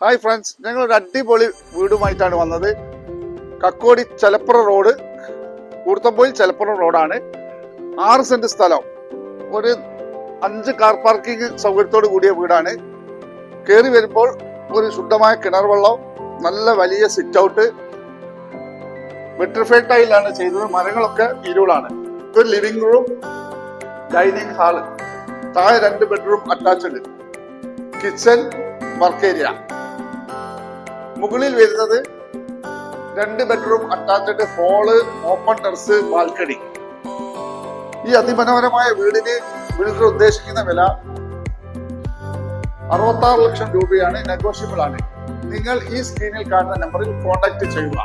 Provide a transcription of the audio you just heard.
Hi friends, ഞങ്ങൾ ഒരു അടിപൊളി വീടുമായിട്ടാണ് വന്നത്. കക്കോടി ചെലപ്പുറ റോഡ്, കൂർത്തമ്പോയിൽ ചെലപ്പുറ റോഡാണ്. 6 സെന്റ് സ്ഥലം, ഒരു 5 കാർ പാർക്കിംഗ് സൗകര്യത്തോട് കൂടിയ വീടാണ്. കയറി വരുമ്പോൾ ഒരു ശുദ്ധമായ കിണർ വെള്ളം, നല്ല വലിയ സിറ്റ് ഔട്ട്, വെട്രിഫൈഡ് ടൈലാണ് ചെയ്തത്. മരങ്ങളൊക്കെ ഇരുളാണ്. ഒരു ലിവിംഗ് റൂം, ഡൈനിങ് ഹാള്, താഴെ 2 bedroom attached, kitchen, work area. മുകളിൽ വരുന്നത് 2 bedroom attached hall, open terrace, balcony. ഈ അതിമനോഹരമായ വീടിന് ബിൽഡർ ഉദ്ദേശിക്കുന്ന വില 66 ലക്ഷം രൂപയാണ്. നെഗോഷ്യബിൾ ആണ്. നിങ്ങൾ ഈ സ്ക്രീനിൽ കാണുന്ന നമ്പറിൽ കോൺടാക്ട് ചെയ്യുക.